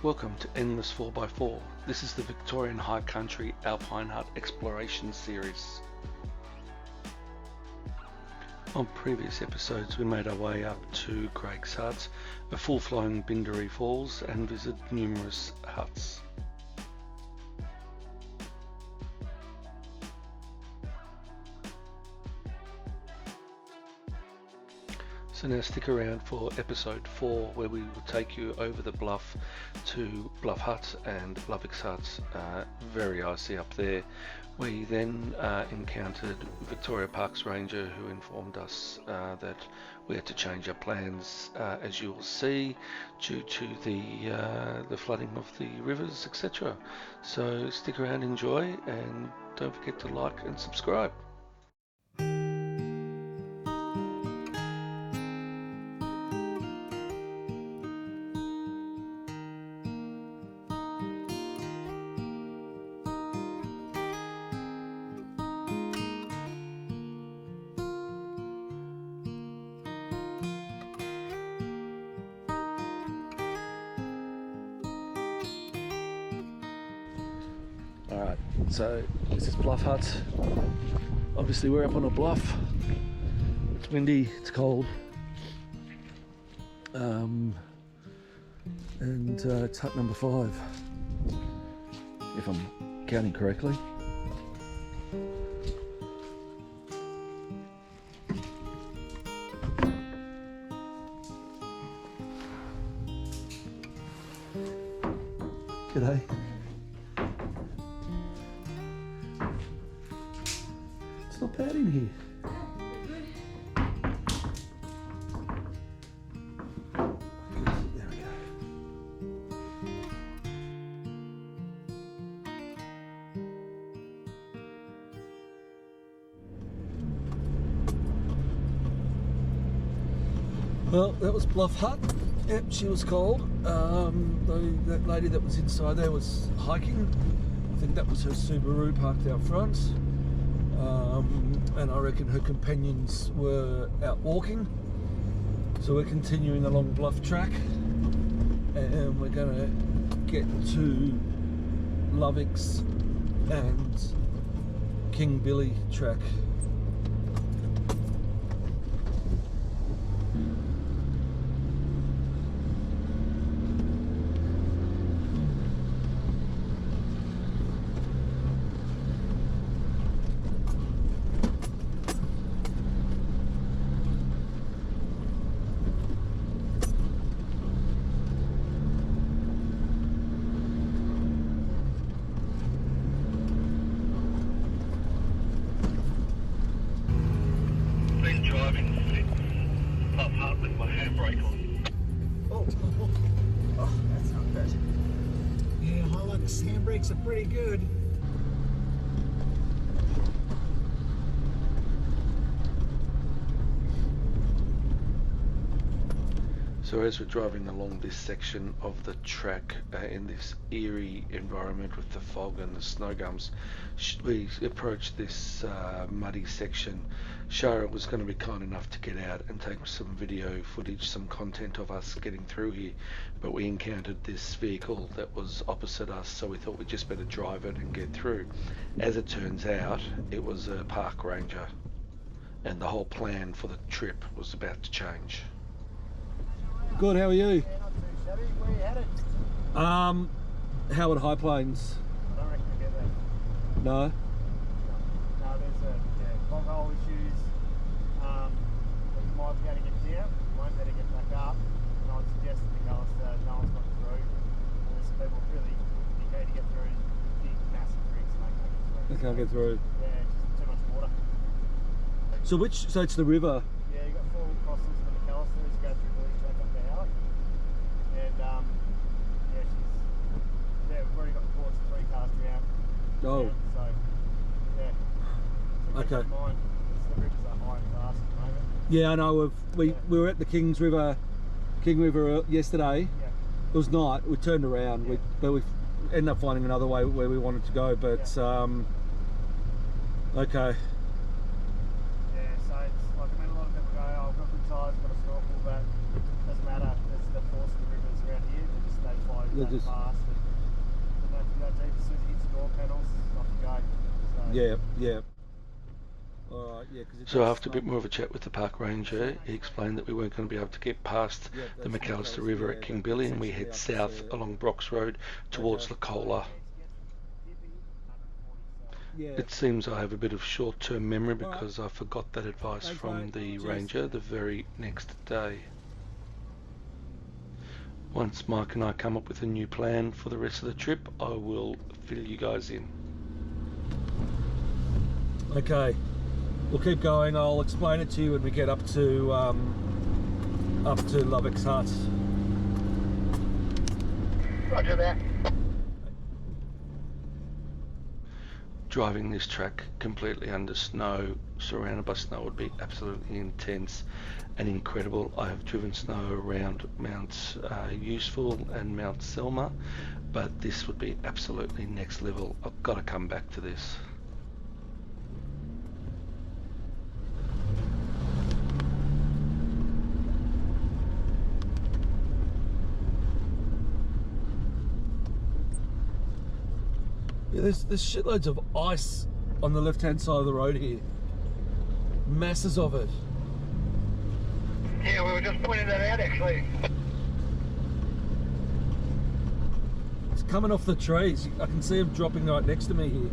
Welcome to Endless 4x4. This is the Victorian High Country Alpine Hut Exploration Series. On previous episodes we made our way up to Craig's Hut, a full-flowing Binderee Falls, and visited numerous huts. So now stick around for episode 4, where we will take you over the Bluff to Bluff Hut and Lovics Hut, very icy up there. We then encountered Victoria Parks Ranger, who informed us that we had to change our plans, as you will see, due to the flooding of the rivers, etc. So stick around, enjoy, and don't forget to like and subscribe. Alright, so this is Bluff Hut. Obviously we're up on a bluff. It's windy, it's cold. And it's hut number 5, if I'm counting correctly. G'day. It's not bad in here. There we go. Well, that was Bluff Hut. Yep, she was cold. That lady that was inside there was hiking. I think that was her Subaru parked out front. And I reckon her companions were out walking. So we're continuing along Bluff track, and we're gonna get to Lovics and King Billy track. That's not good. Yeah, Hilux handbrakes are pretty good. So as we're driving along this section of the track in this eerie environment with the fog and the snow gums, we approached this muddy section. Sharra was going to be kind enough to get out and take some video footage, some content of us getting through here, but we encountered this vehicle that was opposite us, so we thought we'd just better drive it and get through. As it turns out, it was a park ranger, and the whole plan for the trip was about to change. Good, how are you? Yeah, not too shabby. Where you headed? Howard High Plains. I don't reckon you'll get there. No? No, there's bog hole issues. You might be able to get down, you won't be able to get back up. And I'd suggest to McAllister, no one's got through. And there's some people really keen to get through big, massive rigs and they can't get through. They can't get through. Yeah, just too much water. So it's the river? Yeah, you've got 4 crossings for McAllister as you go through Billy's track up to Howard. And we've already got reports of 3 cars drowned. Oh. So, yeah. So Okay. keep in mind, the rivers are high and fast at the moment. Yeah, I know. We were at the King River yesterday. Yeah. It was night. We turned around, Yeah. but we ended up finding another way where we wanted to go. But okay. Yeah, so it's like, I mean, a lot of people go, oh, I've got good tyres, got a snorkel, but it doesn't matter. It's the force of the rivers around here. They just, they fly They're that just- fast. And don't have to go deep as soon as it hits the door panels, off you go. So, Yeah. All right, yeah. So after a bit more of a chat with the park ranger, he explained that we weren't going to be able to get past the McAllister River at Kingbilly, and we head south along Brox Road towards Licola. it gets hippie, 140, so Yeah. It seems I have a bit of short-term memory All right. because I forgot that advice Thanks, from mate. the Cheers. ranger the very next day. Once Mike and I come up with a new plan for the rest of the trip, I will fill you guys in. Okay, we'll keep going. I'll explain it to you when we get up to Lovics Hut. Roger that. Driving this track completely under snow, surrounded by snow, would be absolutely intense and incredible. I have driven snow around Mount Useful and Mount Selma, but this would be absolutely next level. I've got to come back to this. Yeah, there's shitloads of ice on the left-hand side of the road here. Masses of it. Yeah, we were just pointing that out actually. It's coming off the trees. I can see them dropping right next to me here.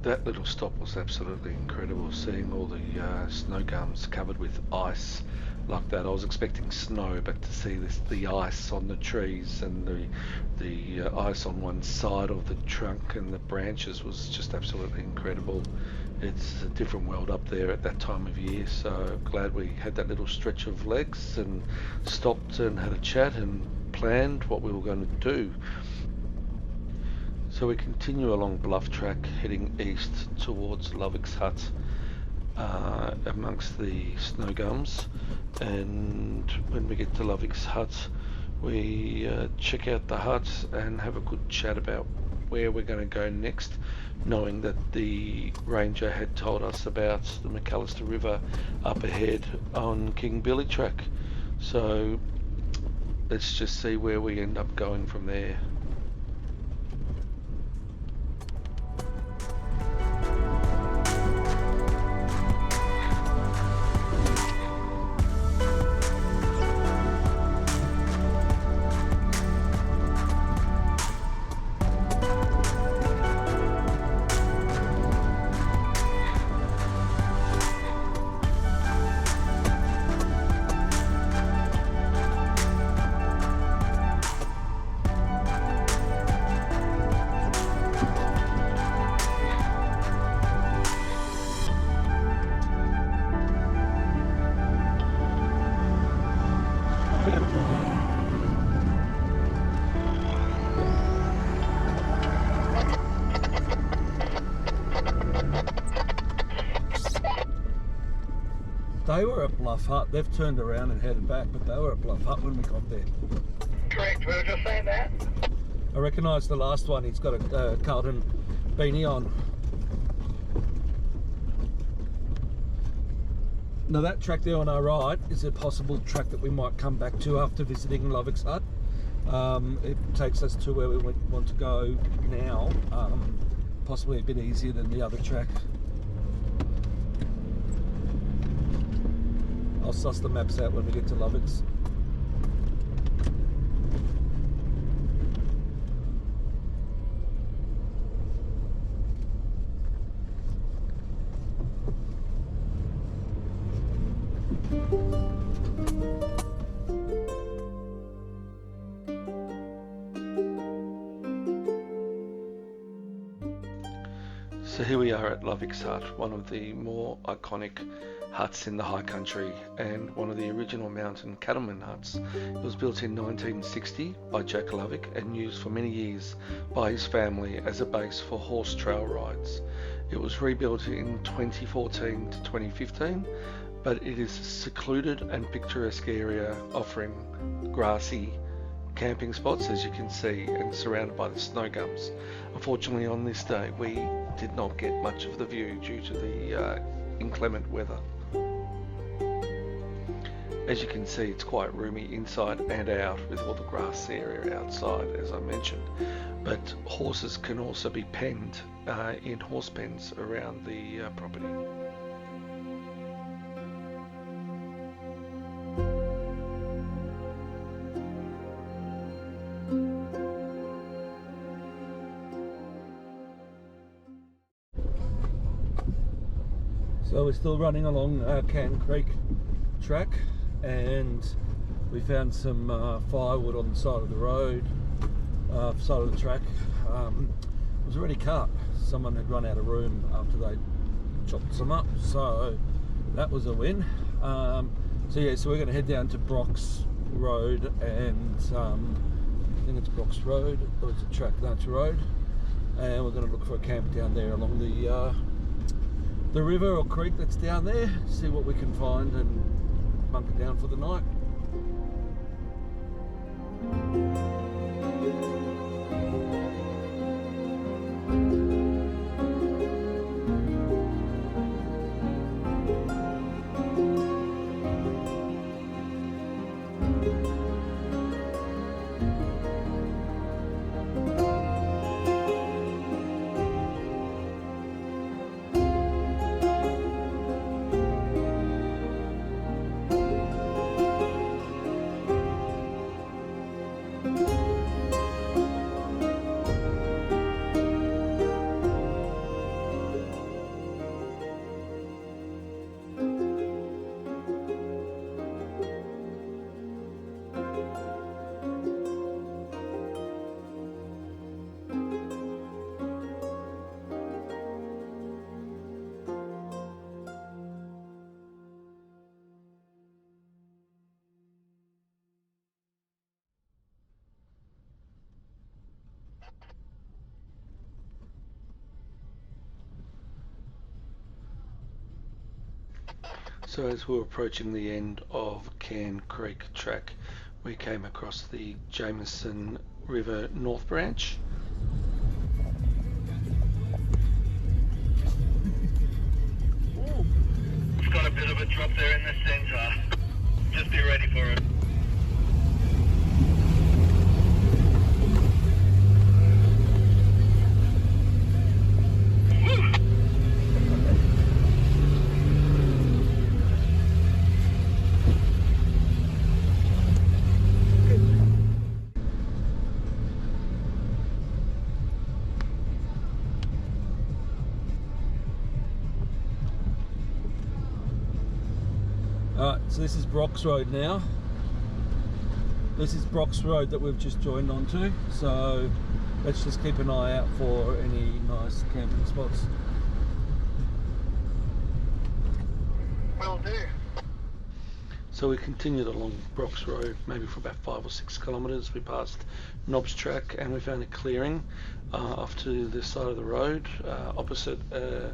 That little stop was absolutely incredible, seeing all the snow gums covered with ice like that. I was expecting snow, but to see the ice on the trees and the ice on one side of the trunk and the branches was just absolutely incredible. It's a different world up there at that time of year, so glad we had that little stretch of legs and stopped and had a chat and planned what we were going to do. So we continue along Bluff track, heading east towards Lovics Hut, amongst the snow gums, and when we get to Lovics Hut, we check out the hut and have a good chat about where we're going to go next, knowing that the ranger had told us about the McAllister River up ahead on Kingbilly track. So let's just see where we end up going from there. They were at Bluff Hut. They've turned around and headed back, but they were at Bluff Hut when we got there. Correct, we were just saying that. I recognise the last one. He's got a Carlton beanie on. Now that track there on our right is a possible track that we might come back to after visiting Lovics Hut. It takes us to where we want to go now, possibly a bit easier than the other track. I'll suss the maps out when we get to Lovics. So here we are at Lovics Hut, one of the more iconic huts in the high country and one of the original mountain cattleman huts. It was built in 1960 by Jack Lovick and used for many years by his family as a base for horse trail rides. It was rebuilt in 2014 to 2015, but it is a secluded and picturesque area offering grassy camping spots, as you can see, and surrounded by the snow gums. Unfortunately, on this day we did not get much of the view due to the inclement weather. As you can see, it's quite roomy inside and out with all the grass area outside, as I mentioned, but horses can also be penned in horse pens around the property. So we're still running along Can Creek track, and we found some firewood on the side of the road, side of the track. It was already cut. Someone had run out of room after they chopped some up, so that was a win. So we're going to head down to Brock's Road, and I think it's Brock's Road, or it's a track down to road, and we're going to look for a camp down there along the river or creek that's down there, see what we can find and bunker down for the night. So as we were approaching the end of Can Creek track, we came across the Jameson River North Branch. It's got a bit of a drop there in the centre. Just be ready for it. Alright, so this is Brock's Road now. This is Brock's Road that we've just joined onto, so let's just keep an eye out for any nice camping spots. Will do. So So we continued along Brox Road, maybe for about 5 or 6 kilometres. We passed Knobs Track and we found a clearing off to the side of the road, opposite a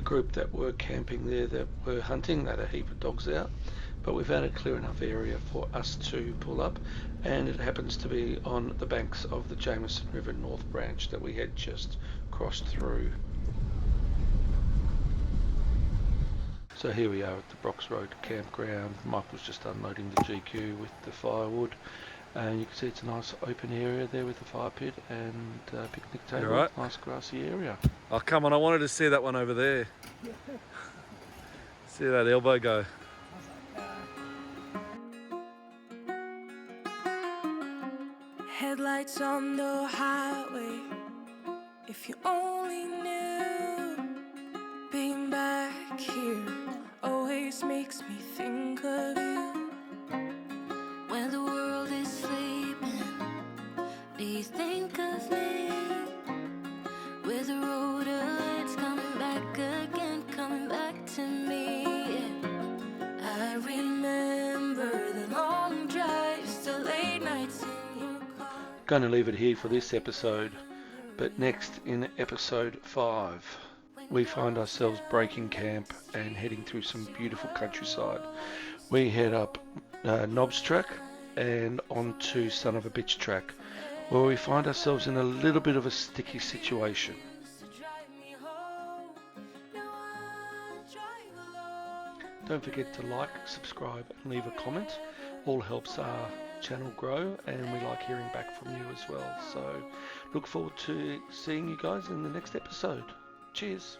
group that were camping there that were hunting. They had a heap of dogs out, but we found a clear enough area for us to pull up, and it happens to be on the banks of the Jameson River North Branch that we had just crossed through. So here we are at the Brox Road campground. Michael's just unloading the GQ with the firewood, and you can see it's a nice open area there with the fire pit and picnic table. Right. Nice grassy area. Oh, come on, I wanted to see that one over there. See that elbow go. Headlights on the highway. If you only knew, being back here always makes me think of you. When the world is sleeping, do you think of me? With the road ahead's coming back again, coming back to me. Yeah. I remember the long drives, the late nights in your car. Going to leave it here for this episode, but next in episode 5 we find ourselves breaking camp and heading through some beautiful countryside. We head up Knobs Track and onto Son of a Bitch Track, where we find ourselves in a little bit of a sticky situation. Don't forget to like, subscribe and leave a comment. All helps our channel grow, and we like hearing back from you as well. So look forward to seeing you guys in the next episode. Cheers.